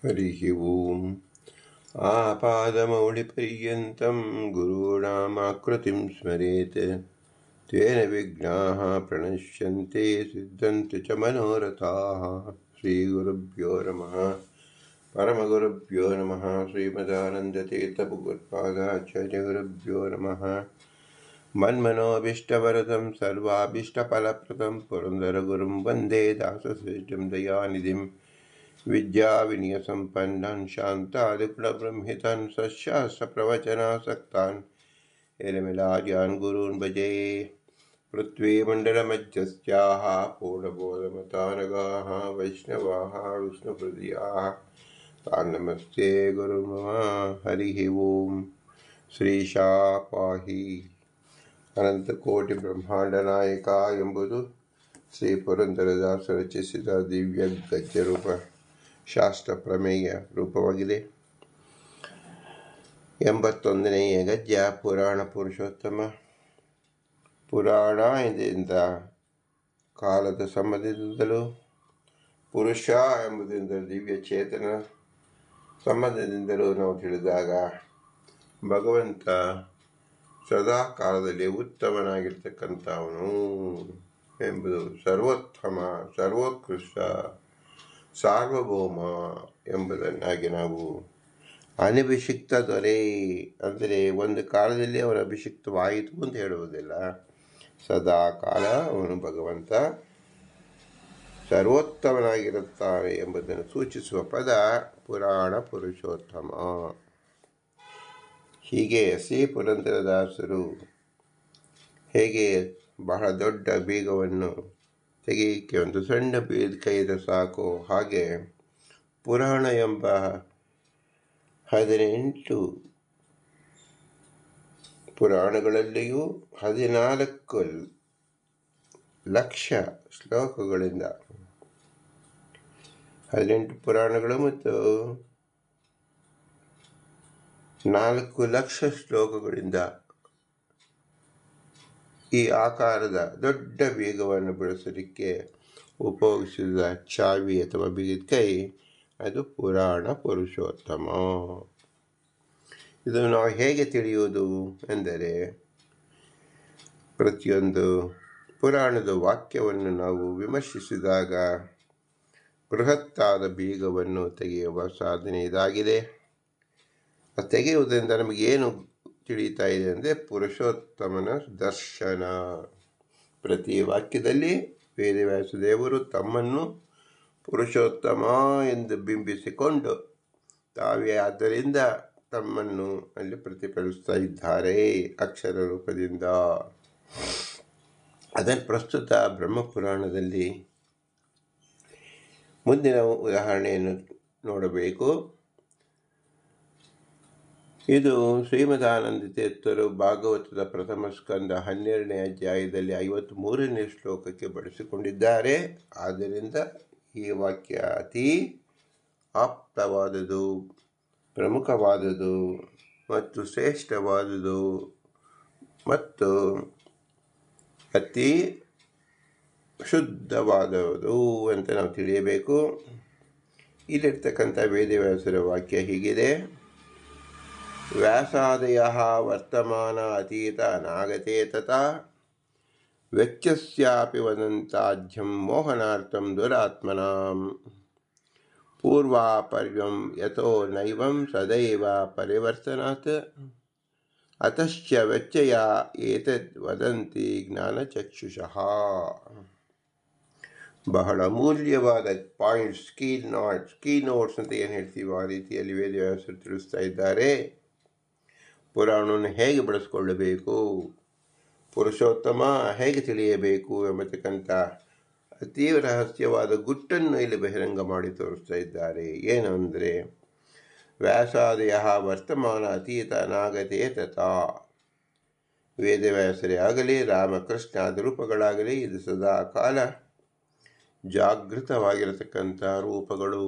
हरिः ओम् आपादमौलिपर्यन्तं गुरूणामाकृतिं स्मरेत् तेन विघ्नाः प्रणश्यन्ते सिद्धन्ति च मनोरथाः। श्रीगुरुभ्यो नमः। परमगुरुभ्यो नमः। श्रीमदानन्दतीर्थभगवत्पादाचार्यगुरुभ्यो नमः। मन्मनोऽभीष्टवरदं सर्वाभीष्टफलप्रदं पुरन्दरगुरुं वन्दे दासश्रेष्ठं दयानिधिं विद्याविनयसम्पन्नं शान्तादिकुलबृंहितं सशास्त्रप्रवचनासक्तान् एलमिलार्यान् गुरून् भजे। पृथ्वीमण्डलमध्यस्थाः पूर्णबोधमतानगाः वैष्णवाः विष्णुहृदयाः तान् नमस्ते गुरुन् मम। हरिः ओम्। ಶ್ರೀಶಾ ಪಾಹಿ ಅನಂತಕೋಟಿಬ್ರಹ್ಮಾಂಡನಾಯಕ ಎಂಬುದು ಶ್ರೀ ಪುರಂದರದಾಸರು ರಚಿಸಿದ ದಿವ್ಯ ಗದ್ಯರೂಪ ಶಾಸ್ತ್ರ ಪ್ರಮೇಯ ರೂಪವಾಗಿದೆ. 81ನೆಯ ಗದ್ಯ ಪುರಾಣ ಪುರುಷೋತ್ತಮ. ಪುರಾಣ ಎಂದಿಂದ ಕಾಲದ ಸಂಬಂಧದಿಂದಲೂ, ಪುರುಷ ಎಂಬುದರಿಂದ ದಿವ್ಯ ಚೇತನ ಸಂಬಂಧದಿಂದಲೂ ನಾವು ತಿಳಿದಾಗ ಭಗವಂತ ಸದಾ ಕಾಲದಲ್ಲಿ ಉತ್ತಮನಾಗಿರ್ತಕ್ಕಂಥವನು ಎಂಬುದು, ಸರ್ವೋತ್ತಮ, ಸರ್ವೋತ್ಕೃಷ್ಟ, ಸಾರ್ವಭೌಮ ಎಂಬುದನ್ನಾಗಿ ನಾವು ಅನಭಿಷಿಕ್ತ ದೊರೆ ಅಂದರೆ ಒಂದು ಕಾಲದಲ್ಲಿ ಅವನ ಅಭಿಷಿಕ್ತವಾಯಿತು ಅಂತ ಹೇಳುವುದಿಲ್ಲ. ಸದಾ ಕಾಲ ಅವನು ಭಗವಂತ ಸರ್ವೋತ್ತಮನಾಗಿರುತ್ತಾನೆ ಎಂಬುದನ್ನು ಸೂಚಿಸುವ ಪದ ಪುರಾಣ ಪುರುಷೋತ್ತಮ. ಹೀಗೆ ಶ್ರೀ ಪುರಂದರದಾಸರು ಹೇಗೆ ಬಹಳ ದೊಡ್ಡ ಬೀಗವನ್ನು ತೆಗೆಯಕ್ಕೆ ಒಂದು ಸಣ್ಣ ಕೈದ ಸಾಕು, ಹಾಗೆ ಪುರಾಣ ಎಂಬ 18 ಪುರಾಣಗಳಲ್ಲಿಯೂ 14 ಲಕ್ಷ ಶ್ಲೋಕಗಳಿಂದ 18 ಪುರಾಣಗಳು ಮತ್ತು 4 ಲಕ್ಷ ಶ್ಲೋಕಗಳಿಂದ ಈ ಆಕಾರದ ದೊಡ್ಡ ಬೀಗವನ್ನು ಬಿಡಿಸಲಿಕ್ಕೆ ಉಪಯೋಗಿಸಿದ ಚಾವಿ ಅಥವಾ ಬೀಗದ ಕೈ ಅದು ಪುರಾಣ ಪುರುಷೋತ್ತಮ. ಇದು ನಾವು ಹೇಗೆ ತಿಳಿಯುವುದು ಎಂದರೆ, ಪ್ರತಿಯೊಂದು ಪುರಾಣದ ವಾಕ್ಯವನ್ನು ನಾವು ವಿಮರ್ಶಿಸಿದಾಗ ಬೃಹತ್ತಾದ ಬೀಗವನ್ನು ತೆಗೆಯುವ ಸಾಧನೆ ಇದಾಗಿದೆ. ತೆಗೆಯುವುದರಿಂದ ನಮಗೇನು ತಿಳಿತಾ ಇದೆ ಅಂದರೆ ಪುರುಷೋತ್ತಮನ ದರ್ಶನ. ಪ್ರತಿ ವಾಕ್ಯದಲ್ಲಿ ವೇದವ್ಯಾಸ ದೇವರು ತಮ್ಮನ್ನು ಪುರುಷೋತ್ತಮ ಎಂದು ಬಿಂಬಿಸಿಕೊಂಡು ತಾವೇ ಆದ್ದರಿಂದ ತಮ್ಮನ್ನು ಅಲ್ಲಿ ಪ್ರತಿಫಲಿಸ್ತಾ ಇದ್ದಾರೆ ಅಕ್ಷರ ರೂಪದಿಂದ. ಅದನ್ನು ಪ್ರಸ್ತುತ ಬ್ರಹ್ಮಪುರಾಣದಲ್ಲಿ ಮುಂದಿನ ಉದಾಹರಣೆಯನ್ನು ನೋಡಬೇಕು. ಇದು ಶ್ರೀಮದಾನಂದ ತೀರ್ಥರು ಭಾಗವತದ ಪ್ರಥಮ ಸ್ಕಂದ 12ನೇ ಅಧ್ಯಾಯದಲ್ಲಿ 53ನೇ ಶ್ಲೋಕಕ್ಕೆ ಬಳಸಿಕೊಂಡಿದ್ದಾರೆ. ಆದ್ದರಿಂದ ಈ ವಾಕ್ಯ ಅತಿ ಆಪ್ತವಾದುದು, ಪ್ರಮುಖವಾದುದು ಮತ್ತು ಶ್ರೇಷ್ಠವಾದುದು ಮತ್ತು ಅತಿ ಶುದ್ಧವಾದುದು ಅಂತ ನಾವು ತಿಳಿಯಬೇಕು. ಇಲ್ಲಿರ್ತಕ್ಕಂಥ ವೇದವ್ಯಾಸರ ವಾಕ್ಯ ಹೀಗಿದೆ: ವ್ಯಾಸಾದಯ ವರ್ತಮಾನ ಅತೀತ ಅನಾಗತೆ ತಥಾ ವ್ಯಕ್ತ್ಯಸ್ಯಾಪಿ ವದಂತಾಢ್ಯಂ ಮೋಹನಾರ್ಥಂ ದುರಾತ್ಮನಾಂ ಪೂರ್ವಾಪರ್ಯಂ ಯತೋ ನೈವಂ ಸದೈವ ಪರಿವರ್ತನಾತ್ ಅತಶ್ಚ ವ್ಯತ್ಯಯ ಏತದ್ ವದಂತಿ ಜ್ಞಾನಚಕ್ಷುಷಃ. ಬಹಳ ಅಮೂಲ್ಯವಾದ ಪಾಯಿಂಟ್ಸ್, ಕೀ ನೋಟ್ಸ್ ಅಂತ ಏನು ಹೇಳ್ತೀವಿ ಆ ರೀತಿಯಲ್ಲಿ ವೇದವ್ಯಾಸರು ತಿಳಿಸ್ತಾ ಇದ್ದಾರೆ. ಪುರಾಣವನ್ನು ಹೇಗೆ ಬಳಸ್ಕೊಳ್ಳಬೇಕು, ಪುರುಷೋತ್ತಮ ಹೇಗೆ ತಿಳಿಯಬೇಕು ಎಂಬತಕ್ಕಂಥ ಅತೀ ರಹಸ್ಯವಾದ ಗುಟ್ಟನ್ನು ಇಲ್ಲಿ ಬಹಿರಂಗ ಮಾಡಿ ತೋರಿಸ್ತಾ ಇದ್ದಾರೆ. ಏನು ಅಂದರೆ, ವ್ಯಾಸಾದಯ ವರ್ತಮಾನ ಅತೀತ ಅನಾಗತೆ ತಥಾ. ವೇದವ್ಯಾಸರೇ ಆಗಲಿ, ರಾಮಕೃಷ್ಣಾದ ರೂಪಗಳಾಗಲಿ, ಇದು ಸದಾ ಕಾಲ ಜಾಗೃತವಾಗಿರತಕ್ಕಂಥ ರೂಪಗಳು.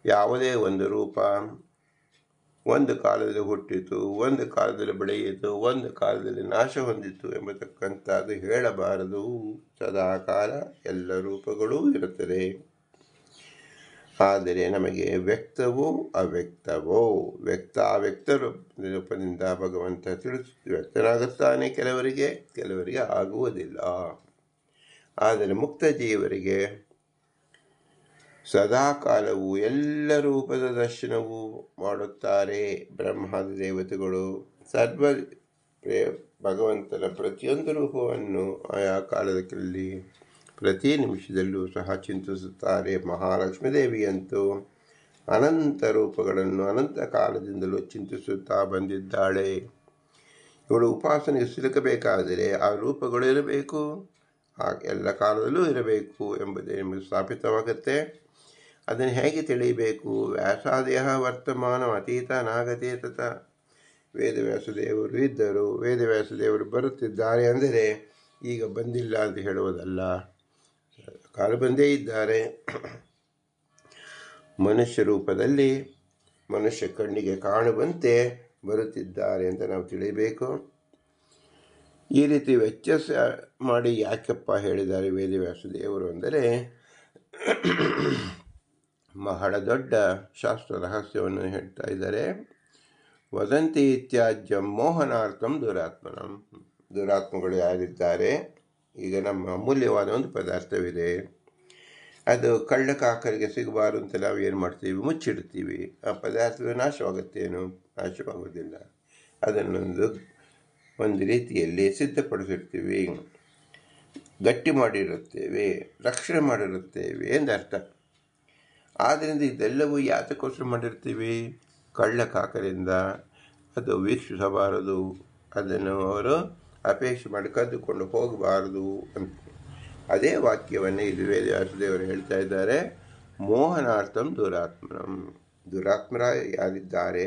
ಯಾವುದೇ ಒಂದು ರೂಪ ಒಂದು ಕಾಲದಲ್ಲಿ ಹುಟ್ಟಿತು, ಒಂದು ಕಾಲದಲ್ಲಿ ಬೆಳೆಯಿತು, ಒಂದು ಕಾಲದಲ್ಲಿ ನಾಶ ಹೊಂದಿತು ಎಂಬತಕ್ಕಂಥದ್ದು ಹೇಳಬಾರದು. ಸದಾ ಕಾಲ ಎಲ್ಲ ರೂಪಗಳೂ ಇರುತ್ತದೆ. ಆದರೆ ನಮಗೆ ವ್ಯಕ್ತವೋ ಅವ್ಯಕ್ತವೋ ವ್ಯಕ್ತ ರೂಪದಿಂದ ಭಗವಂತ ವ್ಯಕ್ತನಾಗುತ್ತಾನೆ ಕೆಲವರಿಗೆ ಆಗುವುದಿಲ್ಲ. ಆದರೆ ಮುಕ್ತ ಜೀವರಿಗೆ ಸದಾಕಾಲವು ಎಲ್ಲ ರೂಪದ ದರ್ಶನವೂ ಮಾಡುತ್ತಾರೆ. ಬ್ರಹ್ಮಾದಿ ದೇವತೆಗಳು ಭಗವಂತನ ಪ್ರತಿಯೊಂದು ರೂಪವನ್ನು ಆಯಾ ಕಾಲದಲ್ಲಿ ಪ್ರತಿ ನಿಮಿಷದಲ್ಲೂ ಸಹ ಚಿಂತಿಸುತ್ತಾರೆ. ಮಹಾಲಕ್ಷ್ಮೀ ದೇವಿಯಂತೂ ಅನಂತ ರೂಪಗಳನ್ನು ಅನಂತ ಕಾಲದಿಂದಲೂ ಚಿಂತಿಸುತ್ತಾ ಬಂದಿದ್ದಾಳೆ. ಇವಳು ಉಪಾಸನೆಗೆ ಸಿಲುಕಬೇಕಾದರೆ ಆ ರೂಪಗಳು ಇರಬೇಕು, ಎಲ್ಲ ಕಾಲದಲ್ಲೂ ಇರಬೇಕು ಎಂಬುದೇ ನಿಮಗೆ ಸ್ಥಾಪಿತವಾಗುತ್ತೆ. ಅದನ್ನು ಹೇಗೆ ತಿಳಿಯಬೇಕು? ವ್ಯಾಸಾದೇಹ ವರ್ತಮಾನ ಅತೀತ ನಾಗತೀ ತತ. ವೇದವ್ಯಾಸದೇವರು ಇದ್ದರು, ವೇದವ್ಯಾಸದೇವರು ಬರುತ್ತಿದ್ದಾರೆ ಅಂದರೆ ಈಗ ಬಂದಿಲ್ಲ ಅಂತ ಹೇಳುವುದಲ್ಲ, ಕಾಲ ಬಂದೇ ಇದ್ದಾರೆ. ಮನುಷ್ಯ ರೂಪದಲ್ಲಿ ಮನುಷ್ಯ ಕಣ್ಣಿಗೆ ಕಾಣುವಂತೆ ಬರುತ್ತಿದ್ದಾರೆ ಅಂತ ನಾವು ತಿಳಿಯಬೇಕು. ಈ ರೀತಿ ವ್ಯತ್ಯಾಸ ಮಾಡಿ ಯಾಕಪ್ಪ ಹೇಳಿದ್ದಾರೆ ವೇದವ್ಯಾಸದೇವರು ಅಂದರೆ ಬಹಳ ದೊಡ್ಡ ಶಾಸ್ತ್ರ ರಹಸ್ಯವನ್ನು ಹೇಳ್ತಾ ಇದ್ದಾರೆ. ವದಂತಿ ಇತ್ಯಾಜ್ಯ ಮೋಹನಾರ್ಥಂ ದುರಾತ್ಮನಂ. ದುರಾತ್ಮಗಳು ಯಾರಿದ್ದಾರೆ? ಈಗ ನಮ್ಮ ಅಮೂಲ್ಯವಾದ ಒಂದು ಪದಾರ್ಥವಿದೆ, ಅದು ಕಳ್ಳಕಾಕರಿಗೆ ಸಿಗಬಾರ್ದು ಅಂತ ನಾವು ಏನು ಮಾಡ್ತೀವಿ? ಮುಚ್ಚಿಡ್ತೀವಿ. ಆ ಪದಾರ್ಥವೇ ನಾಶವಾಗುತ್ತೇನು? ನಾಶವಾಗುವುದಿಲ್ಲ. ಒಂದು ರೀತಿಯಲ್ಲಿ ಸಿದ್ಧಪಡಿಸಿರ್ತೀವಿ, ಗಟ್ಟಿ ಮಾಡಿರುತ್ತೇವೆ, ರಕ್ಷಣೆ ಮಾಡಿರುತ್ತೇವೆ ಎಂದರ್ಥ. ಆದ್ದರಿಂದ ಇದೆಲ್ಲವೂ ಯಾತಕ್ಕೋಸ್ಕರ ಮಾಡಿರ್ತೀವಿ? ಕಳ್ಳಕಾಕರಿಂದ ಅದು ವೀಕ್ಷಿಸಬಾರದು, ಅದನ್ನು ಅವರು ಅಪೇಕ್ಷೆ ಮಾಡಿ ಕದ್ದುಕೊಂಡು ಹೋಗಬಾರದು ಅಂತ. ಅದೇ ವಾಕ್ಯವನ್ನೇ ಇಲ್ಲಿ ವೇದವ್ಯಾಸದೇವರು ಹೇಳ್ತಾ ಇದ್ದಾರೆ. ಮೋಹನಾರ್ಥಂ ದುರಾತ್ಮನಂ. ದುರಾತ್ಮರ ಯಾರಿದ್ದಾರೆ,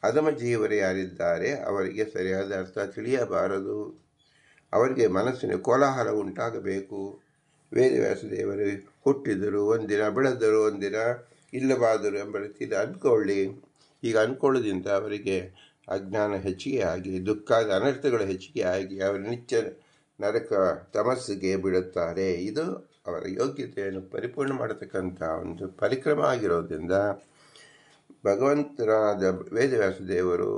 ಅಧಮ ಜೀವರು ಯಾರಿದ್ದಾರೆ, ಅವರಿಗೆ ಸರಿಯಾದ ಅರ್ಥ ತಿಳಿಯಬಾರದು. ಅವರಿಗೆ ಮನಸ್ಸಿನ ಕೋಲಾಹಲ ಉಂಟಾಗಬೇಕು. ವೇದವ್ಯಾಸದೇವರು ಹುಟ್ಟಿದರು ಒಂದಿನ, ಬೆಳೆದರು ಒಂದಿನ, ಇಲ್ಲವಾದರು ಎಂಬ ರೀತಿಯಲ್ಲಿ ಅಂದ್ಕೊಳ್ಳಿ. ಈಗ ಅಂದ್ಕೊಳ್ಳೋದ್ರಿಂದ ಅವರಿಗೆ ಅಜ್ಞಾನ ಹೆಚ್ಚಿಗೆ ಆಗಿ, ದುಃಖದ ಅನರ್ಥಗಳು ಹೆಚ್ಚಿಗೆ ಆಗಿ ಅವರು ನಿತ್ಯ ನರಕ ತಮಸ್ಸಿಗೆ ಬಿಡುತ್ತಾರೆ. ಇದು ಅವರ ಯೋಗ್ಯತೆಯನ್ನು ಪರಿಪೂರ್ಣ ಮಾಡತಕ್ಕಂಥ ಒಂದು ಪರಿಕ್ರಮ ಆಗಿರೋದ್ರಿಂದ ಭಗವಂತನಾದ ವೇದವ್ಯಾಸದೇವರು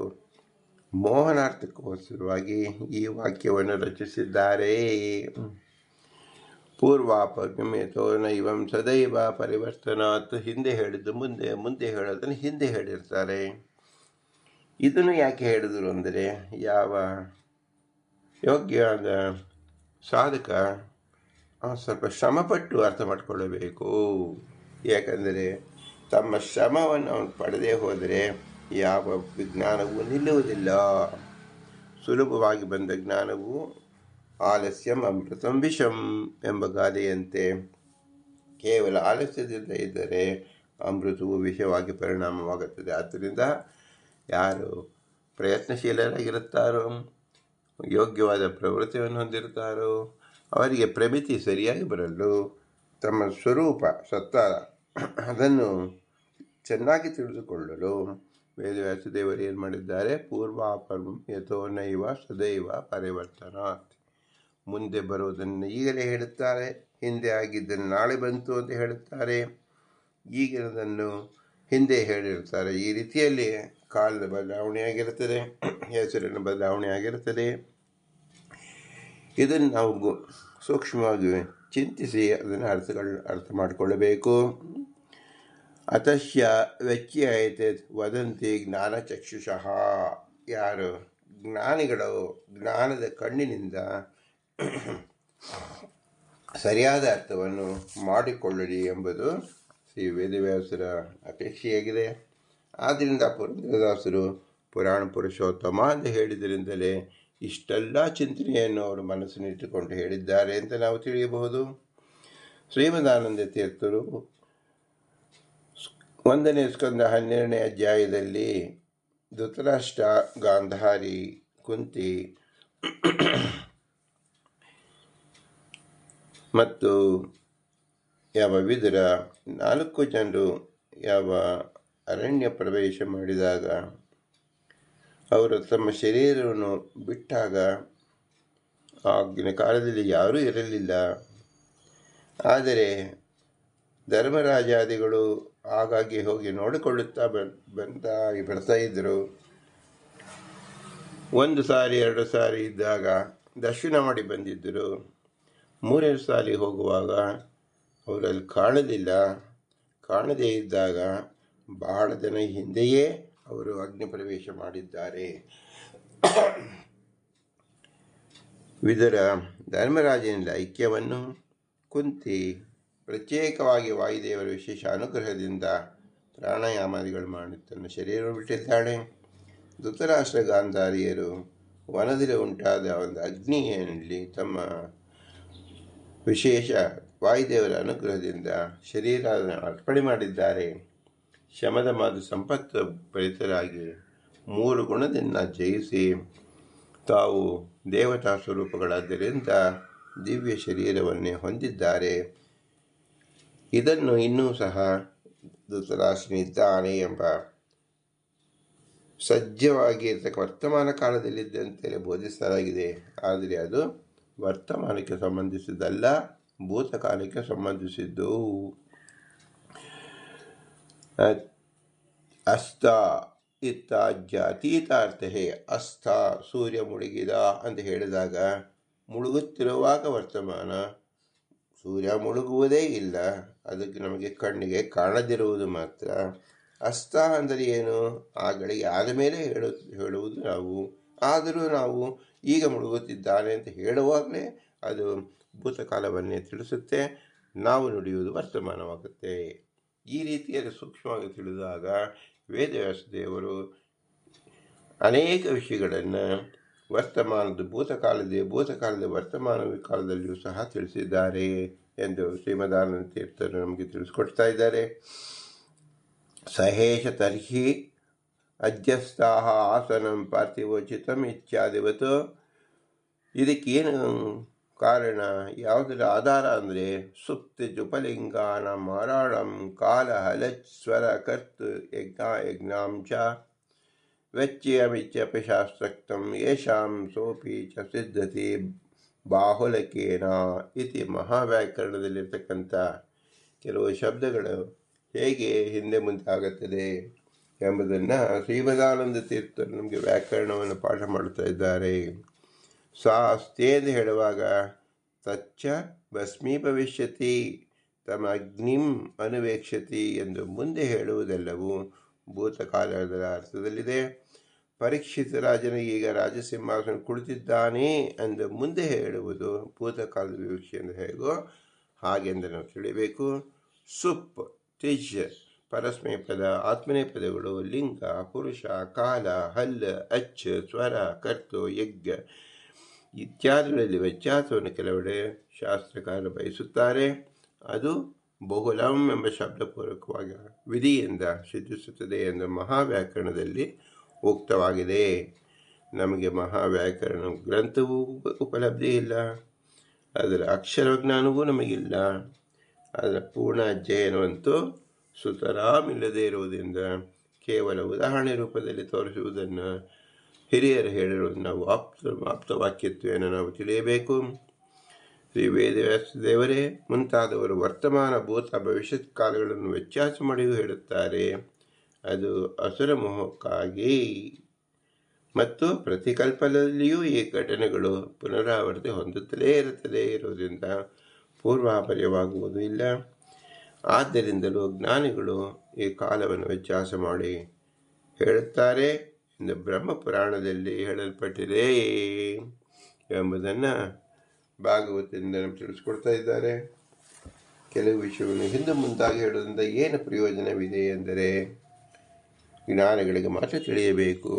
ಮೋಹನಾರ್ಥಕ್ಕೋಸ್ಕರವಾಗಿ ಈ ವಾಕ್ಯವನ್ನು ರಚಿಸಿದ್ದಾರೆ. ಪೂರ್ವಾಪಗಮ್ಯತೋ ನೈವಂ ಸದೈವ ಪರಿವರ್ತನಾತ್. ಹಿಂದೆ ಹೇಳಿದ್ದು ಮುಂದೆ ಹೇಳೋದನ್ನು ಹಿಂದೆ ಹೇಳಿರ್ತಾರೆ. ಇದನ್ನು ಯಾಕೆ ಹೇಳಿದರು ಅಂದರೆ, ಯಾವ ಯೋಗ್ಯವಾದ ಸಾಧಕ ಸ್ವಲ್ಪ ಶ್ರಮಪಟ್ಟು ಅರ್ಥ ಮಾಡಿಕೊಳ್ಳಬೇಕು. ಯಾಕಂದರೆ ತಮ್ಮ ಶ್ರಮವನ್ನು ಅವನು ಪಡೆದೇ ಹೋದರೆ ಯಾವ ವಿಜ್ಞಾನವೂ ನಿಲ್ಲುವುದಿಲ್ಲ. ಸುಲಭವಾಗಿ ಬಂದ ಜ್ಞಾನವು ಆಲಸ್ಯಂ ಅಮೃತಂ ವಿಷಂ ಎಂಬ ಗಾದೆಯಂತೆ ಕೇವಲ ಆಲಸ್ಯದಿಂದ ಇದ್ದರೆ ಅಮೃತವು ವಿಷವಾಗಿ ಪರಿಣಾಮವಾಗುತ್ತದೆ. ಆದ್ದರಿಂದ ಯಾರು ಪ್ರಯತ್ನಶೀಲರಾಗಿರುತ್ತಾರೋ, ಯೋಗ್ಯವಾದ ಪ್ರವೃತ್ತಿಯನ್ನು ಹೊಂದಿರುತ್ತಾರೋ, ಅವರಿಗೆ ಪ್ರಮಿತಿ ಸರಿಯಾಗಿ ಬರಲು ತಮ್ಮ ಸ್ವರೂಪ ಸತ್ತ ಅದನ್ನು ಚೆನ್ನಾಗಿ ತಿಳಿದುಕೊಳ್ಳಲು ವೇದವ್ಯಾಸದೇವರು ಏನು ಮಾಡಿದ್ದಾರೆ? ಪೂರ್ವಾಪರ್ಮ ಯಥೋ ನೈವ ಸದೈವ ಪರಿವರ್ತನಾತ್. ಮುಂದೆ ಬರುವುದನ್ನು ಈಗಲೇ ಹೇಳುತ್ತಾರೆ, ಹಿಂದೆ ಆಗಿದ್ದನ್ನು ನಾಳೆ ಬಂತು ಅಂತ ಹೇಳುತ್ತಾರೆ, ಈಗಿನದನ್ನು ಹಿಂದೆ ಹೇಳಿರ್ತಾರೆ. ಈ ರೀತಿಯಲ್ಲಿ ಕಾಲದ ಬದಲಾವಣೆ ಆಗಿರುತ್ತದೆ, ಹೆಸರಿನ ಬದಲಾವಣೆ ಆಗಿರುತ್ತದೆ. ಇದನ್ನು ನಾವು ಸೂಕ್ಷ್ಮವಾಗಿ ಚಿಂತಿಸಿ ಅದನ್ನು ಅರ್ಥ ಮಾಡಿಕೊಳ್ಳಬೇಕು. ಅತಶ್ಯ ವ್ಯತ್ಯಯತೆ ವದಂತಿ ಜ್ಞಾನಚಕ್ಷುಷಃ. ಯಾರು ಜ್ಞಾನಿಗಳು ಜ್ಞಾನದ ಕಣ್ಣಿನಿಂದ ಸರಿಯಾದ ಅರ್ಥವನ್ನು ಮಾಡಿಕೊಳ್ಳಲಿ ಎಂಬುದು ಶ್ರೀ ವೇದವ್ಯಾಸರ ಅಪೇಕ್ಷೆಯಾಗಿದೆ. ಆದ್ದರಿಂದ ಪುರಂದರದಾಸರು ಪುರಾಣ ಪುರುಷೋತ್ತಮ ಅಂತ ಹೇಳಿದರಿಂದಲೇ ಇಷ್ಟೆಲ್ಲ ಚಿಂತನೆಯನ್ನು ಅವರು ಮನಸ್ಸಿನಿಟ್ಟುಕೊಂಡು ಹೇಳಿದ್ದಾರೆ ಅಂತ ನಾವು ತಿಳಿಯಬಹುದು. ಶ್ರೀಮದಾನಂದ ತೀರ್ಥರು 1ನೇ ಸ್ಕಂದ 12ನೇ ಅಧ್ಯಾಯದಲ್ಲಿ ಧೃತರಾಷ್ಟ್ರ, ಗಾಂಧಾರಿ, ಕುಂತಿ ಮತ್ತು ಯಾವ ವಿದುರ 4 ಜನರು ಯಾವ ಅರಣ್ಯ ಪ್ರವೇಶ ಮಾಡಿದಾಗ ಅವರು ತಮ್ಮ ಶರೀರವನ್ನು ಬಿಟ್ಟಾಗ ಆಗಿನ ಕಾಲದಲ್ಲಿ ಯಾರೂ ಇರಲಿಲ್ಲ. ಆದರೆ ಧರ್ಮರಾಜಾದಿಗಳು ಆಗಾಗ್ಗೆ ಹೋಗಿ ನೋಡಿಕೊಳ್ಳುತ್ತಾ ಬರ್ತಾ ಇದ್ದರು. ಒಂದು ಸಾರಿ 2 ಸಾರಿ ಇದ್ದಾಗ ದರ್ಶನ ಮಾಡಿ ಬಂದಿದ್ದರು. 3ನೇ ಸಾರಿ ಹೋಗುವಾಗ ಅವರಲ್ಲಿ ಕಾಣದೇ ಇದ್ದಾಗ ಬಹಳ ದಿನ ಹಿಂದೆಯೇ ಅವರು ಅಗ್ನಿ ಪ್ರವೇಶ ಮಾಡಿದ್ದಾರೆ. ವಿದುರ ಧರ್ಮರಾಜನಿಂದ ಐಕ್ಯವನ್ನು ಕುಂತಿ ಪ್ರತ್ಯೇಕವಾಗಿ ವಾಯುದೇವರ ವಿಶೇಷ ಅನುಗ್ರಹದಿಂದ ಪ್ರಾಣಾಯಾಮಾದಿಗಳು ಮಾಡಿ ತನ್ನ ಶರೀರ ಬಿಟ್ಟಿದ್ದಾಳೆ. ಧೃತರಾಷ್ಟ್ರ ಗಾಂಧಾರಿಯರು ವನದಲ್ಲಿ ಉಂಟಾದ ಒಂದು ಅಗ್ನಿಯಲ್ಲಿ ತಮ್ಮ ವಿಶೇಷ ವಾಯುದೇವರ ಅನುಗ್ರಹದಿಂದ ಶರೀರ ಅರ್ಪಣೆ ಮಾಡಿದ್ದಾರೆ. ಶಮದ ಮಾದು ಸಂಪತ್ತು ಫಲಿತರಾಗಿ 3 ಗುಣದಿಂದ ಜಯಿಸಿ ತಾವು ದೇವತಾ ಸ್ವರೂಪಗಳಾದ್ದರಿಂದ ದಿವ್ಯ ಶರೀರವನ್ನೇ ಹೊಂದಿದ್ದಾರೆ. ಇದನ್ನು ಇನ್ನೂ ಸಹ ಧೃತರಾಷ್ಟ್ರನಿದ್ದಾನೆ ಎಂಬ ಸಜ್ಜವಾಗಿ ವರ್ತಮಾನ ಕಾಲದಲ್ಲಿದ್ದಂತೆ ಬೋಧಿಸಲಾಗಿದೆ. ಆದರೆ ಅದು ವರ್ತಮಾನಕ್ಕೆ ಸಂಬಂಧಿಸಿದ್ದಲ್ಲ, ಭೂತಕಾಲಕ್ಕೆ ಸಂಬಂಧಿಸಿದ್ದು. ಅಸ್ತ ಇತ್ಯಾತೀತಾರ್ಥೇ ಅಸ್ತ ಸೂರ್ಯ ಮುಳುಗಿದ ಅಂತ ಹೇಳಿದಾಗ ಮುಳುಗುತ್ತಿರುವಾಗ ವರ್ತಮಾನ, ಸೂರ್ಯ ಮುಳುಗುವುದೇ ಇಲ್ಲ, ಅದಕ್ಕೆ ನಮಗೆ ಕಣ್ಣಿಗೆ ಕಾಣದಿರುವುದು ಮಾತ್ರ. ಅಸ್ತ ಅಂದರೆ ಏನು? ಆ ಗಳಿಗೆ ಆದ ಮೇಲೆ ಹೇಳುವುದು ನಾವು. ಆದರೂ ನಾವು ಈಗ ಮುಳುಗುತ್ತಿದ್ದಾನೆ ಅಂತ ಹೇಳುವಾಗಲೇ ಅದು ಭೂತಕಾಲವನ್ನೇ ತಿಳಿಸುತ್ತೆ, ನಾವು ನುಡಿಯುವುದು ವರ್ತಮಾನವಾಗುತ್ತೆ. ಈ ರೀತಿಯಲ್ಲಿ ಸೂಕ್ಷ್ಮವಾಗಿ ತಿಳಿದಾಗ ವೇದವ್ಯಾಸ ದೇವರು ಅನೇಕ ವಿಷಯಗಳನ್ನು ಭೂತಕಾಲದ ವರ್ತಮಾನ ಕಾಲದಲ್ಲಿಯೂ ಸಹ ತಿಳಿಸಿದ್ದಾರೆ ಎಂದು ಶ್ರೀಮದಾನಂದ ತೀರ್ಥರು ನಮಗೆ ತಿಳಿಸ್ಕೊಡ್ತಾ ಇದ್ದಾರೆ. ಸಹೇಶ ತರ್ಹಿ ಅಧ್ಯಸ್ಥಾಹ ಆಸನಂ ಪಾರ್ಥಿವೋಚಿತಂ ಇತ್ಯಾದಿವತ್ತು. ಇದಕ್ಕೇನು ಕಾರಣ, ಯಾವುದರ ಆಧಾರ ಅಂದರೆ ಸುಪ್ತಿ ಜುಪಲಿಂಗಾನ ಮಾರಾಳಂ ಕಾಲ ಹಲಚ್ವರ ಕರ್ತು ಯಜ್ಞಾಂಚ ವೆಚ್ಯಮಿಚ್ಯಪಿ ಶಾಸ್ತ್ರಕ್ತಂ ಯೇಷಾಂ ಸೋಪಿ ಚ ಸಿದ್ಧತಿ ಬಾಹುಲಕೇನ ಇತಿ ಮಹಾವ್ಯಾಕರಣದಲ್ಲಿರ್ತಕ್ಕಂಥ ಕೆಲವು ಶಬ್ದಗಳು ಹೇಗೆ ಹಿಂದೆ ಮುಂದೆ ಆಗುತ್ತದೆ ಎಂಬುದನ್ನು ಶ್ರೀಮದಾನಂದ ತೀರ್ಥರು ನಮಗೆ ವ್ಯಾಕರಣವನ್ನು ಪಾಠ ಮಾಡ್ತಾ ಇದ್ದಾರೆ. ಸಾಸ್ತೇಂದು ಹೇಳುವಾಗ ತಚ್ಚ ಭಸ್ಮೀ ಭವಿಷ್ಯತಿ ತಮ್ಮ ಅಗ್ನಿಂ ಅನುವೇಕ್ಷತಿ ಎಂದು ಮುಂದೆ ಹೇಳುವುದೆಲ್ಲವೂ ಭೂತಕಾಲದ ಅರ್ಥದಲ್ಲಿದೆ. ಪರೀಕ್ಷಿತ ರಾಜನಿಗೆ ಈಗ ರಾಜಸಿಂಹಾಸನ ಕುಳಿತಿದ್ದಾನೆ ಎಂದು ಮುಂದೆ ಹೇಳುವುದು ಭೂತಕಾಲದ ವಿವಕ್ಷೆ ಎಂದು ಹೇಗೋ ಹಾಗೆಂದು ನಾವು ತಿಳಿಯಬೇಕು. ಸುಪ್ ತ್ರಿಜ್ ಪರಸ್ಮೈ ಪದ ಆತ್ಮನೇ ಪದಗಳು ಲಿಂಗ ಪುರುಷ ಕಾಲ ಹಲ್ ಅಚ್ ಸ್ವರ ಕರ್ತು ಯಜ್ಞ ಇತ್ಯಾದಿಗಳಲ್ಲಿ ವ್ಯತ್ಯಾಸವನ್ನು ಕೆಲವೆಡೆ ಶಾಸ್ತ್ರಕಾರ ಬಯಸುತ್ತಾರೆ. ಅದು ಬಹುಲಂ ಎಂಬ ಶಬ್ದಪೂರ್ವಕವಾಗಿ ವಿಧಿಯಿಂದ ಸಿದ್ಧಿಸುತ್ತದೆ ಎಂದು ಮಹಾವ್ಯಾಕರಣದಲ್ಲಿ ಉಕ್ತವಾಗಿದೆ. ನಮಗೆ ಮಹಾವ್ಯಾಕರಣ ಗ್ರಂಥವೂ ಉಪಲಬ್ಧಿ ಇಲ್ಲ, ಅದರ ಅಕ್ಷರ ಜ್ಞಾನವೂ ನಮಗಿಲ್ಲ. ಅದರ ಪೂರ್ಣ ಅಧ್ಯಯನವಂತೂ ಸುತರಾಮಿಲ್ಲದೆ ಇರುವುದರಿಂದ ಕೇವಲ ಉದಾಹರಣೆ ರೂಪದಲ್ಲಿ ತೋರಿಸುವುದನ್ನು ಹಿರಿಯರು ಹೇಳಿರುವುದು ನಾವು ಆಪ್ತವಾಕ್ಯತ್ವೇನ ನಾವು ತಿಳಿಯಬೇಕು. ಶ್ರೀ ವೇದವ್ಯಾಸ ದೇವರೇ ಮುಂತಾದವರು ವರ್ತಮಾನ ಭೂತ ಭವಿಷ್ಯತ್ ಕಾಲಗಳನ್ನು ವ್ಯತ್ಯಾಸ ಮಾಡಿಯೂ ಹೇಳುತ್ತಾರೆ. ಅದು ಅಸುರ ಮೋಹಕ್ಕಾಗಿ ಮತ್ತು ಪ್ರತಿಕಲ್ಪದಲ್ಲಿಯೂ ಈ ಘಟನೆಗಳು ಪುನರಾವರ್ತಿ ಹೊಂದುತ್ತಲೇ ಇರುವುದರಿಂದ ಪೂರ್ವಾಪರ್ಯವಾಗುವುದೂ ಇಲ್ಲ. ಆದ್ದರಿಂದಲೂ ಜ್ಞಾನಿಗಳು ಈ ಕಾಲವನ್ನು ವ್ಯತ್ಯಾಸ ಮಾಡಿ ಹೇಳುತ್ತಾರೆ ಎಂದು ಬ್ರಹ್ಮಪುರಾಣದಲ್ಲಿ ಹೇಳಲ್ಪಟ್ಟಿದೆ ಎಂಬುದನ್ನು ಭಾಗವತದಿಂದ ನಮಗೆ ತಿಳಿಸ್ಕೊಡ್ತಾ ಇದ್ದಾರೆ. ಕೆಲವು ವಿಷಯವನ್ನು ಹಿಂದೆ ಮುಂದಾಗಿ ಹೇಳೋದ್ರಿಂದ ಏನು ಪ್ರಯೋಜನವಿದೆ ಎಂದರೆ ಜ್ಞಾನಿಗಳಿಗೆ ಮಾತ್ರ ತಿಳಿಯಬೇಕು,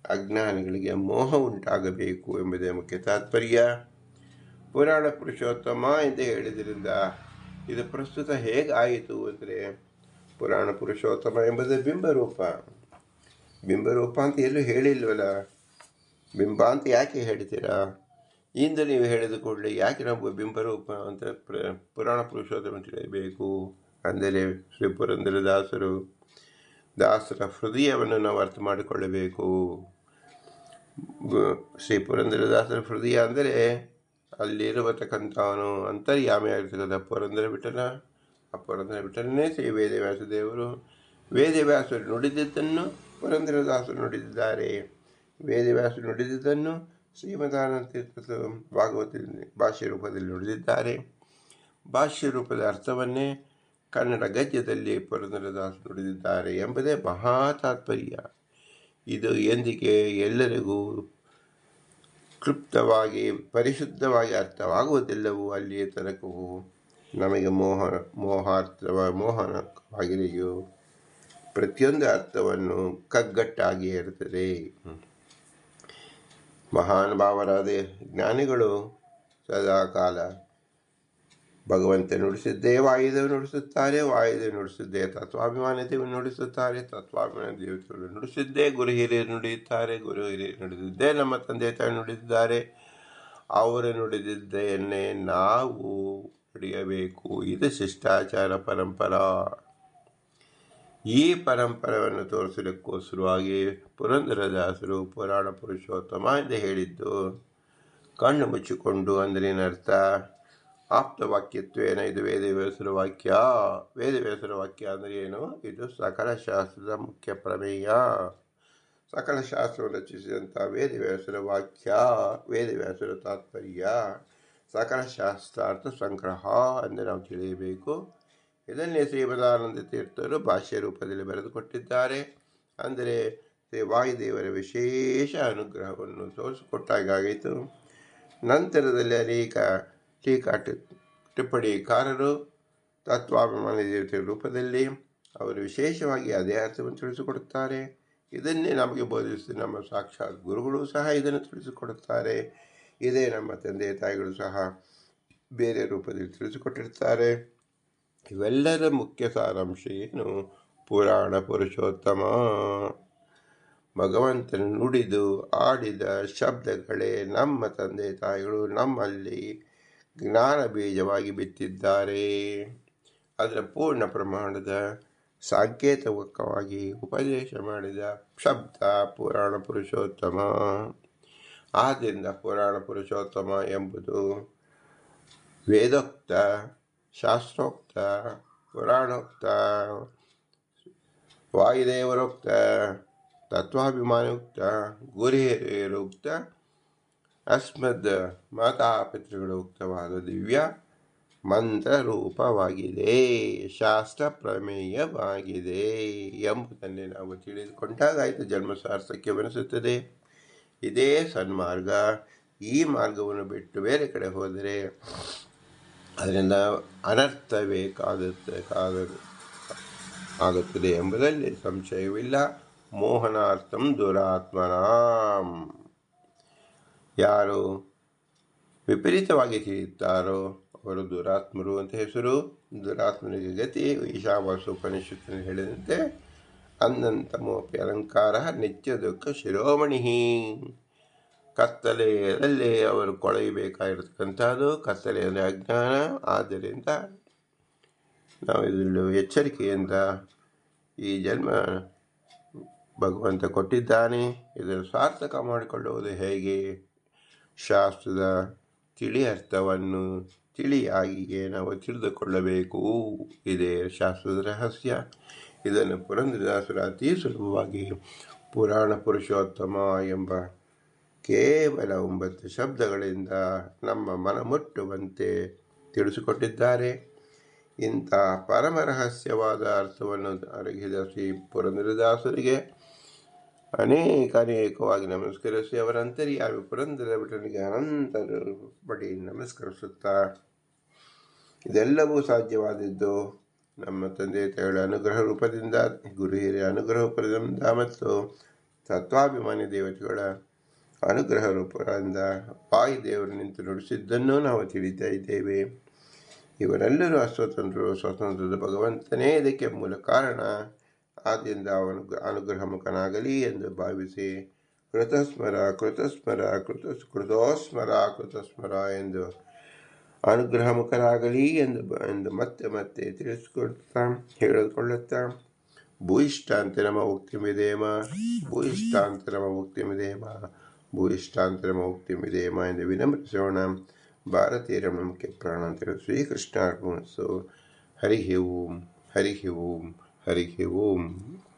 ಅಜ್ಞಾನಿಗಳಿಗೆ ಮೋಹ ಉಂಟಾಗಬೇಕು ಎಂಬುದೇ ಮುಖ್ಯ ತಾತ್ಪರ್ಯ. ಪುರಾಣ ಪುರುಷೋತ್ತಮ ಎಂದು ಹೇಳಿದ್ರಿಂದ ಇದು ಪ್ರಸ್ತುತ ಹೇಗಾಯಿತು ಅಂದರೆ ಪುರಾಣ ಪುರುಷೋತ್ತಮ ಎಂಬುದೇ ಬಿಂಬರೂಪ ಅಂತ ಎಲ್ಲೂ ಹೇಳಿಲ್ವಲ್ಲ. ಬಿಂಬ ಅಂತ ಯಾಕೆ ಹೇಳ್ತೀರಾ? ಇಂದು ನೀವು ಹೇಳಿದ ಕೂಡಲೇ ಯಾಕೆ ನಾವು ಬಿಂಬರೂಪ ಅಂತ ಪುರಾಣ ಪುರುಷೋತ್ತಮ ತಿಳಿಯಬೇಕು ಅಂದರೆ ಶ್ರೀ ಪುರಂದರದಾಸರ ಹೃದಯವನ್ನು ನಾವು ಅರ್ಥ ಮಾಡಿಕೊಳ್ಳಬೇಕು. ಶ್ರೀ ಪುರಂದರದಾಸರ ಹೃದಯ ಅಂದರೆ ಅಲ್ಲಿರತಕ್ಕಂಥವನು ಅಂತರ್ಯಾಮಿಯಾಗಿರ್ತಕ್ಕಂಥ ಪುರಂದರ ವಿಠಲ ಪುರಂದರ ವಿಠಲನೇ ಶ್ರೀ ವೇದವ್ಯಾಸ ದೇವರು. ವೇದವ್ಯಾಸರು ನುಡಿದಿದ್ದನ್ನು ಪುರಂದರದಾಸರು ನುಡಿದಿದ್ದಾರೆ. ವೇದವ್ಯಾಸರು ನುಡಿದಿದ್ದನ್ನು ಶ್ರೀಮದಾನಂದ ತೀರ್ಥರು ಭಾಗವತದಲ್ಲಿ ಭಾಷ್ಯ ರೂಪದಲ್ಲಿ ನುಡಿದಿದ್ದಾರೆ. ಭಾಷ್ಯ ರೂಪದ ಅರ್ಥವನ್ನೇ ಕನ್ನಡ ಗದ್ಯದಲ್ಲಿ ಪುರಂದರದಾಸರು ನುಡಿದಿದ್ದಾರೆ ಎಂಬುದೇ ಮಹಾ ತಾತ್ಪರ್ಯ. ಇದು ಎಂದಿಗೆ ಎಲ್ಲರಿಗೂ ಕ್ಲುಪ್ತವಾಗಿ ಪರಿಶುದ್ಧವಾಗಿ ಅರ್ಥವಾಗುವುದಿಲ್ಲವೋ ಅಲ್ಲಿಯ ತನಕವೂ ನಮಗೆ ಮೋಹನವಾಗಿದೆಯೋ ಪ್ರತಿಯೊಂದು ಅರ್ಥವನ್ನು ಕಗ್ಗಟ್ಟಾಗಿಯೇ ಇರುತ್ತದೆ. ಮಹಾನುಭಾವರಾದ ಜ್ಞಾನಿಗಳು ಸದಾಕಾಲ ಭಗವಂತ ನುಡಿಸಿದ್ದೇ ವಾಯುದೇವರು ನುಡಿಸುತ್ತಾರೆ, ವಾಯುದೇವರು ನುಡಿಸಿದ್ದೇ ತತ್ವಾಭಿಮಾನಿ ದೇವರು ನುಡಿಸುತ್ತಾರೆ, ತತ್ವಾಭಿಮಾನಿ ದೇವತೆಗಳು ನುಡಿಸಿದ್ದೇ ಗುರು ಹಿರಿಯರು ನುಡಿಯುತ್ತಾರೆ, ಗುರು ಹಿರಿಯರು ನುಡಿದಿದ್ದೇ ನಮ್ಮ ತಂದೆ ತಾಯಿ ನುಡಿದಿದ್ದಾರೆ. ಅವರು ನುಡಿದಿದ್ದನ್ನೇ ನಾವು ನುಡಿಯಬೇಕು. ಇದು ಶಿಷ್ಟಾಚಾರ ಪರಂಪರಾ. ಈ ಪರಂಪರೆಯನ್ನು ತೋರಿಸಲಿಕ್ಕೋಸ್ಕರವಾಗಿ ಪುರಂದರದಾಸರು ಪುರಾಣ ಪುರುಷೋತ್ತಮ ಎಂದು ಹೇಳಿದ್ದು. ಕಣ್ಣು ಮುಚ್ಚಿಕೊಂಡು ಅಂದ್ರೇನರ್ಥ? ಆಪ್ತವಾಕ್ಯತ್ವೇನ ಇದು ವೇದವ್ಯಾಸರ ವಾಕ್ಯ. ವೇದವ್ಯಾಸರ ವಾಕ್ಯ ಅಂದರೆ ಏನು? ಇದು ಸಕಲ ಶಾಸ್ತ್ರದ ಮುಖ್ಯ ಪ್ರಮೇಯ. ಸಕಲ ಶಾಸ್ತ್ರವನ್ನು ರಚಿಸಿದಂಥ ವೇದವ್ಯಾಸರ ವಾಕ್ಯ, ವೇದವ್ಯಾಸರ ತಾತ್ಪರ್ಯ, ಸಕಲ ಶಾಸ್ತ್ರಾರ್ಥ ಸಂಗ್ರಹ ಎಂದು ನಾವು ತಿಳಿಯಬೇಕು. ಇದನ್ನೇ ಶ್ರೀಮದಾನಂದ ತೀರ್ಥರು ಭಾಷ್ಯ ರೂಪದಲ್ಲಿ ಬರೆದುಕೊಟ್ಟಿದ್ದಾರೆ. ಅಂದರೆ ವಾಯುದೇವರ ವಿಶೇಷ ಅನುಗ್ರಹವನ್ನು ತೋರಿಸಿಕೊಟ್ಟಾಗಾಯಿತು. ನಂತರದಲ್ಲಿ ಅನೇಕ ಟಿಪ್ಪಣಿಕಾರರು ತತ್ವಾಭಿಮಾನಿ ದೇವತೆಯ ರೂಪದಲ್ಲಿ ಅವರು ವಿಶೇಷವಾಗಿ ಅದೇ ಅರ್ಥವನ್ನು ತಿಳಿಸಿಕೊಡುತ್ತಾರೆ. ಇದನ್ನೇ ನಮಗೆ ಬೋಧಿಸಿ ನಮ್ಮ ಸಾಕ್ಷಾತ್ ಗುರುಗಳು ಸಹ ಇದನ್ನು ತಿಳಿಸಿಕೊಡುತ್ತಾರೆ. ಇದೇ ನಮ್ಮ ತಂದೆ ತಾಯಿಗಳು ಸಹ ಬೇರೆ ರೂಪದಲ್ಲಿ ತಿಳಿಸಿಕೊಟ್ಟಿರ್ತಾರೆ. ಇವೆಲ್ಲರ ಮುಖ್ಯ ಸಾರಾಂಶ ಏನು? ಪುರಾಣ ಪುರುಷೋತ್ತಮ ಭಗವಂತನು ನುಡಿದು ಆಡಿದ ಶಬ್ದಗಳೇ ನಮ್ಮ ತಂದೆ ತಾಯಿಗಳು ನಮ್ಮಲ್ಲಿ ಜ್ಞಾನ ಬೀಜವಾಗಿ ಬಿತ್ತಿದ್ದಾರೆ. ಅದರ ಪೂರ್ಣ ಪ್ರಮಾಣದ ಸಾಂಕೇತಿಕವಾಗಿ ಉಪದೇಶ ಮಾಡಿದ ಶಬ್ದ ಪುರಾಣ ಪುರುಷೋತ್ತಮ. ಆದ್ದರಿಂದ ಪುರಾಣ ಪುರುಷೋತ್ತಮ ಎಂಬುದು ವೇದೋಕ್ತ, ಶಾಸ್ತ್ರೋಕ್ತ, ಪುರಾಣೋಕ್ತ, ವಾಯುದೇವರೋಕ್ತ, ತತ್ವಾಭಿಮಾನೋಕ್ತ, ಗುರುಹಿರಿಯರೋಕ್ತ, ಅಸ್ಮದ್ ಮಾತಾಪಿತೃಗಳು ಉಕ್ತವಾದ ದಿವ್ಯ ಮಂತ್ರರೂಪವಾಗಿದೆ, ಶಾಸ್ತ್ರ ಪ್ರಮೇಯವಾಗಿದೆ ಎಂಬುದನ್ನೇ ನಾವು ತಿಳಿದುಕೊಂಡಾಗಾಯಿತು ಜನ್ಮ ಸಾರ್ಥಕ್ಯವೆನಿಸುತ್ತದೆ. ಇದೇ ಸನ್ಮಾರ್ಗ. ಈ ಮಾರ್ಗವನ್ನು ಬಿಟ್ಟು ಬೇರೆ ಕಡೆ ಹೋದರೆ ಅದರಿಂದ ಅನರ್ಥವೇ ಆಗುತ್ತದೆ ಎಂಬುದರಲ್ಲಿ ಸಂಶಯವಿಲ್ಲ. ಮೋಹನಾರ್ಥಂ ದುರಾತ್ಮನಾಂ. ಯಾರು ವಿಪರೀತವಾಗಿ ತಿಳಿಯುತ್ತಾರೋ ಅವರು ದುರಾತ್ಮರು ಅಂತ ಹೆಸರು. ದುರಾತ್ಮನಿಗೆ ಗತಿ ಈಶಾವಾಸ ಉಪನಿಷತ್ತಿನಲ್ಲಿ ಹೇಳಿದಂತೆ ಅಂದಂತಮೋಪಿ ಅಲಂಕಾರ ನಿತ್ಯ ದುಃಖ ಶಿರೋಮಣಿ. ಕತ್ತಲೆಯಲ್ಲಿ ಅವರು ಕೊಳೆಯಬೇಕಾಗಿರ್ತಕ್ಕಂಥದ್ದು. ಕತ್ತಲೆಯಲ್ಲಿ ಅಜ್ಞಾನ. ಆದ್ದರಿಂದ ನಾವು ಇದರಲ್ಲಿ ಎಚ್ಚರಿಕೆಯಿಂದ ಈ ಜನ್ಮ ಭಗವಂತ ಕೊಟ್ಟಿದ್ದಾನೆ, ಇದನ್ನು ಸಾರ್ಥಕ ಮಾಡಿಕೊಳ್ಳುವುದು ಹೇಗೆ? ಶಾಸ್ತ್ರದ ತಿಳಿ ಅರ್ಥವನ್ನು ತಿಳಿಯಾಗಿಯೇ ನಾವು ತಿಳಿದುಕೊಳ್ಳಬೇಕು. ಇದೇ ಶಾಸ್ತ್ರದ ರಹಸ್ಯ. ಇದನ್ನು ಪುರಂದರದಾಸರು ಅತಿ ಸುಲಭವಾಗಿ ಪುರಾಣ ಪುರುಷೋತ್ತಮ ಎಂಬ ಕೇವಲ 9 ಶಬ್ದಗಳಿಂದ ನಮ್ಮ ಮನ ಮುಟ್ಟುವಂತೆ ತಿಳಿಸಿಕೊಟ್ಟಿದ್ದಾರೆ. ಇಂಥ ಪರಮ ರಹಸ್ಯವಾದ ಅರ್ಥವನ್ನು ಅರಗಿದ ಶ್ರೀ ಪುರಂದರದಾಸರಿಗೆ ಅನೇಕವಾಗಿ ನಮಸ್ಕರಿಸಿ ಅವರ ಅಂತರ್ಯಾಮಿ ಪುರಂದರ ವಿಠಲನಿಗೆ ಅನಂತ ಬಡಿ ನಮಸ್ಕರಿಸುತ್ತಾ, ಇದೆಲ್ಲವೂ ಸಾಧ್ಯವಾದದ್ದು ನಮ್ಮ ತಂದೆ ತಾಯಿಗಳ ಅನುಗ್ರಹ ರೂಪದಿಂದ, ಗುರು ಹಿರಿಯ ಅನುಗ್ರಹ ರೂಪದಿಂದ ಮತ್ತು ತತ್ವಾಭಿಮಾನಿ ದೇವತೆಗಳ ಅನುಗ್ರಹ ರೂಪದಿಂದ ವಾಯುದೇವರು ನಿಂತು ನುಡಿಸಿದ್ದನ್ನು ನಾವು ತಿಳಿತಾ ಇದ್ದೇವೆ. ಇವರೆಲ್ಲರೂ ಅಸ್ವತಂತ್ರರು. ಸ್ವತಂತ್ರದ ಭಗವಂತನೇ ಇದಕ್ಕೆ ಮೂಲ ಕಾರಣ. ಆದ್ದರಿಂದ ಅವನು ಅನುಗ್ರಹ ಮುಖನಾಗಲಿ ಎಂದು ಭಾವಿಸಿ ಕೃತಸ್ಮರ ಕೃತಸ್ಮರ ಕೃತೋಸ್ಮರ ಎಂದು ಅನುಗ್ರಹ ಮುಖರಾಗಲಿ ಎಂದು ಮತ್ತೆ ತಿಳಿಸಿಕೊಡ್ತಾ ಹೇಳಿಕೊಳ್ಳುತ್ತಾ ಭೂಯಿಷ್ಠಾಂತರಮ ಮುಕ್ತಿಮಿದೇಮ ಭೂಯಿಷ್ಠಾಂತರಮ ಮುಕ್ತಿಮಿದೇಮ ಭೂಯಿಷ್ಠಾಂತರಮ ಮುಕ್ತಿಮಿದೇಮ ಎಂದು ವಿನಮ್ರಿಸೋಣ. ಭಾರತೀಯ ಮುಖ್ಯ ಪ್ರಾಣ ಅಂತ ಶ್ರೀಕೃಷ್ಣ ಅರ್ಪಣಿಸು. ಹರಿ ಓಂ ಹರಿ ಓಂ ಹರಿ ಓಂ.